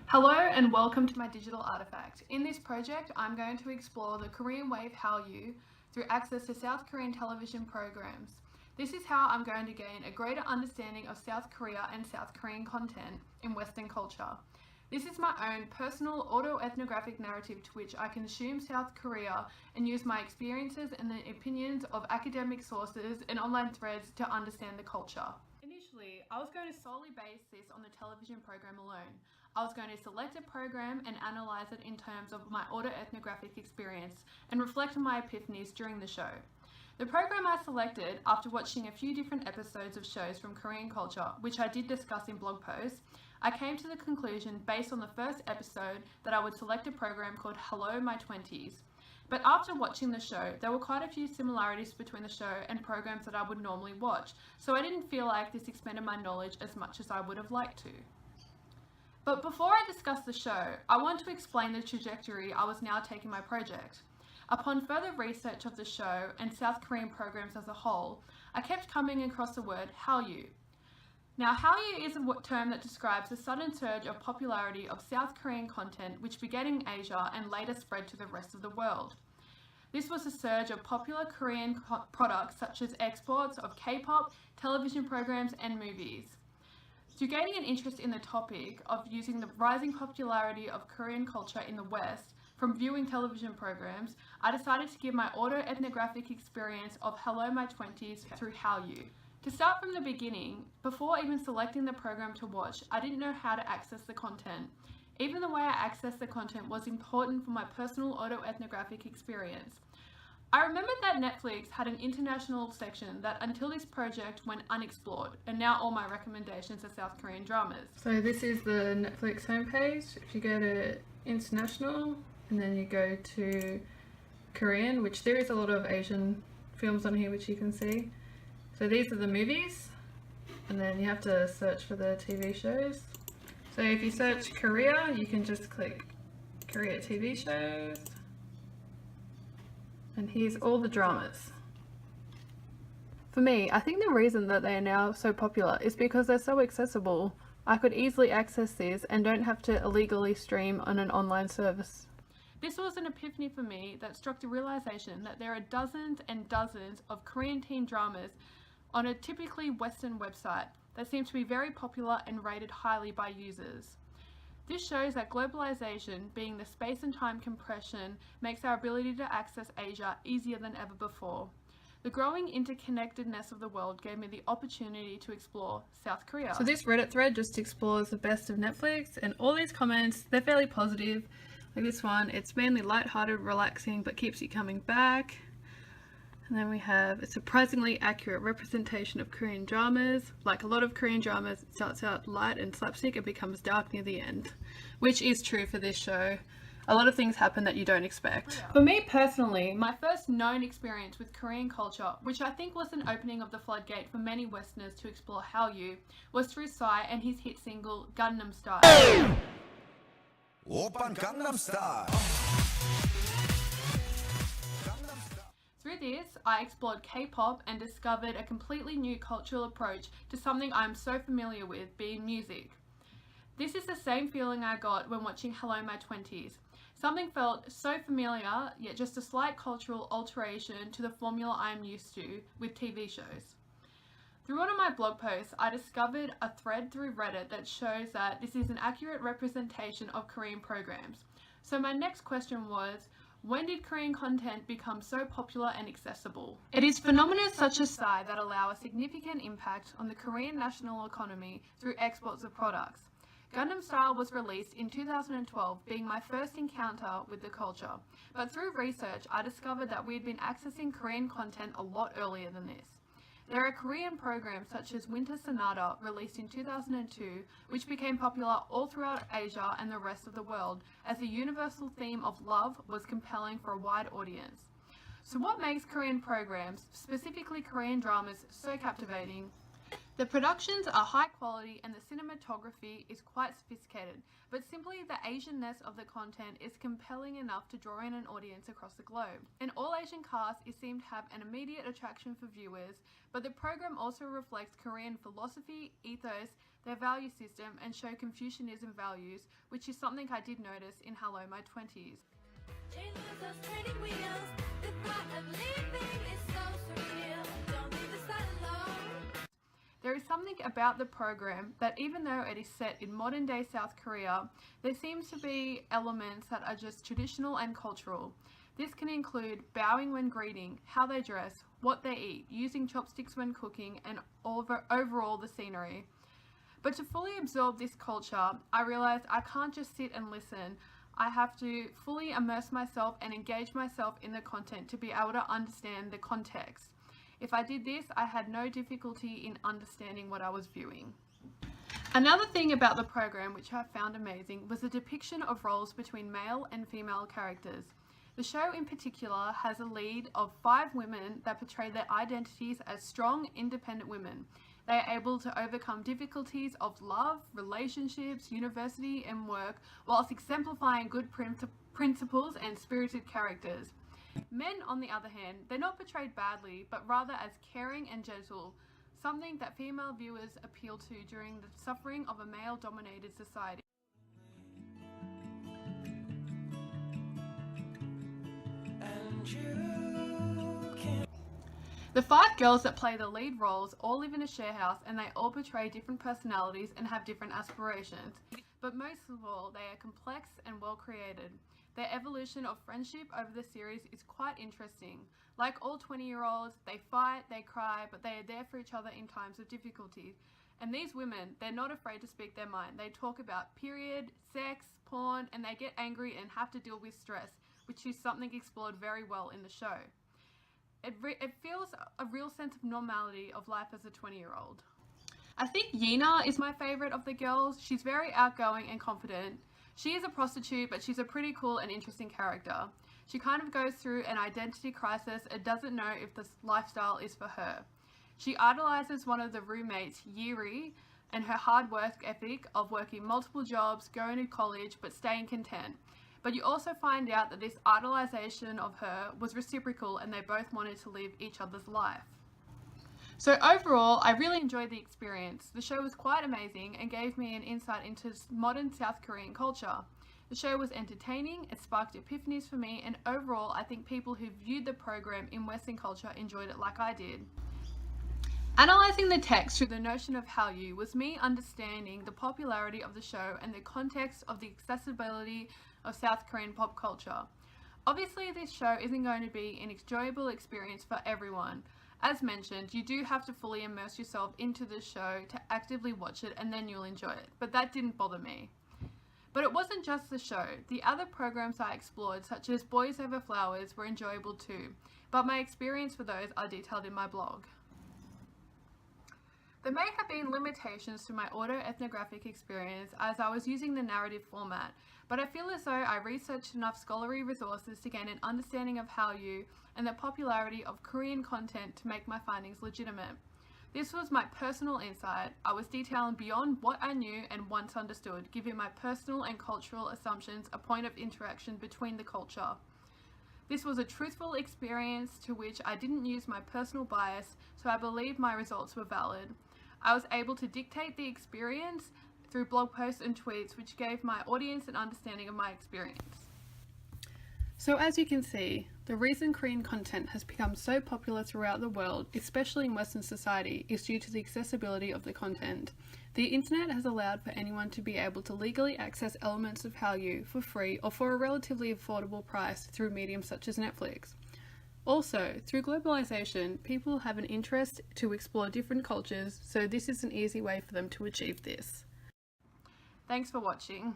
Hello and welcome to my digital artifact. In this project, I'm going to explore the Korean wave Hallyu through access to South Korean television programs. This is how I'm going to gain a greater understanding of South Korea and South Korean content in Western culture. This is my own personal autoethnographic narrative to which I consume South Korea and use my experiences and the opinions of academic sources and online threads to understand the culture. Initially, I was going to solely base this on the television program alone. I was going to select a program and analyse it in terms of my autoethnographic experience and reflect on my epiphanies during the show. The program I selected, after watching a few different episodes of shows from Korean culture, which I did discuss in blog posts, I came to the conclusion based on the first episode that I would select a program called Hello My Twenties. But after watching the show, there were quite a few similarities between the show and programs that I would normally watch, so I didn't feel like this expanded my knowledge as much as I would have liked to. But before I discuss the show, I want to explain the trajectory I was now taking my project. Upon further research of the show and South Korean programs as a whole, I kept coming across the word Hallyu. Now, Hallyu is a term that describes the sudden surge of popularity of South Korean content which began in Asia and later spread to the rest of the world. This was a surge of popular Korean products such as exports of K-pop, television programs and movies. Through gaining an interest in the topic of using the rising popularity of Korean culture in the West from viewing television programs, I decided to give my autoethnographic experience of Hello My Twenties through Hallyu. To start from the beginning, before even selecting the program to watch, I didn't know how to access the content. Even the way I accessed the content was important for my personal autoethnographic experience. I remembered that Netflix had an international section that until this project went unexplored, and now all my recommendations are South Korean dramas. So this is the Netflix homepage. If you go to international and then you go to Korean, which there is a lot of Asian films on here which you can see. So these are the movies, and then you have to search for the TV shows. So if you search Korea, you can just click Korea TV shows. And here's all the dramas. For me, I think the reason that they are now so popular is because they're so accessible. I could easily access these and don't have to illegally stream on an online service. This was an epiphany for me that struck the realization that there are dozens and dozens of Korean teen dramas on a typically Western website that seem to be very popular and rated highly by users. This shows that globalization, being the space and time compression, makes our ability to access Asia easier than ever before. The growing interconnectedness of the world gave me the opportunity to explore South Korea. So this Reddit thread just explores the best of Netflix, and all these comments, they're fairly positive. Like this one, it's mainly lighthearted, relaxing, but keeps you coming back. And then we have a surprisingly accurate representation of Korean dramas. Like a lot of Korean dramas, it starts out light and slapstick and becomes dark near the end, which is true for this show. A lot of things happen that you don't expect. For me personally, my first known experience with Korean culture, which I think was an opening of the floodgate for many Westerners to explore Hallyu, was through Psy and his hit single Gangnam Style. Oppan Gangnam Style. Through this, I explored K-pop and discovered a completely new cultural approach to something I am so familiar with, being music. This is the same feeling I got when watching Hello My Twenties. Something felt so familiar, yet just a slight cultural alteration to the formula I am used to with TV shows. Through one of my blog posts, I discovered a thread through Reddit that shows that this is an accurate representation of Korean programs. So my next question was, when did Korean content become so popular and accessible? It is phenomena such as Psy that allow a significant impact on the Korean national economy through exports of products. Gangnam Style was released in 2012, being my first encounter with the culture. But through research, I discovered that we had been accessing Korean content a lot earlier than this. There are Korean programs such as Winter Sonata, released in 2002, which became popular all throughout Asia and the rest of the world, as the universal theme of love was compelling for a wide audience. So what makes Korean programs, specifically Korean dramas, so captivating? The productions are high quality and the cinematography is quite sophisticated, but simply the Asianness of the content is compelling enough to draw in an audience across the globe. An all-Asian cast is seen to have an immediate attraction for viewers, but the program also reflects Korean philosophy, ethos, their value system, and show Confucianism values, which is something I did notice in Hello My Twenties. There is something about the program that even though it is set in modern day South Korea, there seems to be elements that are just traditional and cultural. This can include bowing when greeting, how they dress, what they eat, using chopsticks when cooking, and overall the scenery. But to fully absorb this culture, I realized I can't just sit and listen. I have to fully immerse myself and engage myself in the content to be able to understand the context. If I did this, I had no difficulty in understanding what I was viewing. Another thing about the program which I found amazing was the depiction of roles between male and female characters. The show in particular has a lead of 5 women that portray their identities as strong, independent women. They are able to overcome difficulties of love, relationships, university, and work, whilst exemplifying good principles and spirited characters. Men, on the other hand, they're not portrayed badly, but rather as caring and gentle, something that female viewers appeal to during the suffering of a male-dominated society. The 5 girls that play the lead roles all live in a share house, and they all portray different personalities and have different aspirations. But most of all, they are complex and well created. Their evolution of friendship over the series is quite interesting. Like all 20-year-olds, they fight, they cry, but they are there for each other in times of difficulty. And these women, they're not afraid to speak their mind. They talk about period, sex, porn, and they get angry and have to deal with stress, which is something explored very well in the show. It feels a real sense of normality of life as a 20-year-old. I think Yina is my favourite of the girls. She's very outgoing and confident. She is a prostitute, but she's a pretty cool and interesting character. She kind of goes through an identity crisis and doesn't know if this lifestyle is for her. She idolizes one of the roommates, Yiri, and her hard work ethic of working multiple jobs, going to college, but staying content. But you also find out that this idolization of her was reciprocal and they both wanted to live each other's life. So overall, I really enjoyed the experience. The show was quite amazing and gave me an insight into modern South Korean culture. The show was entertaining, it sparked epiphanies for me, and overall I think people who viewed the program in Western culture enjoyed it like I did. Analysing the text through the notion of Hallyu was me understanding the popularity of the show and the context of the accessibility of South Korean pop culture. Obviously this show isn't going to be an enjoyable experience for everyone. As mentioned, you do have to fully immerse yourself into the show to actively watch it and then you'll enjoy it, but that didn't bother me. But it wasn't just the show. The other programs I explored, such as Boys Over Flowers, were enjoyable too, but my experience for those are detailed in my blog. There may have been limitations to my autoethnographic experience as I was using the narrative format, but I feel as though I researched enough scholarly resources to gain an understanding of Hallyu and the popularity of Korean content to make my findings legitimate. This was my personal insight. I was detailing beyond what I knew and once understood, giving my personal and cultural assumptions a point of interaction between the culture. This was a truthful experience to which I didn't use my personal bias, so I believe my results were valid. I was able to dictate the experience through blog posts and tweets, which gave my audience an understanding of my experience. So as you can see, the reason Korean content has become so popular throughout the world, especially in Western society, is due to the accessibility of the content. The internet has allowed for anyone to be able to legally access elements of Hallyu for free or for a relatively affordable price through mediums such as Netflix. Also, through globalization, people have an interest to explore different cultures, so this is an easy way for them to achieve this. Thanks for watching.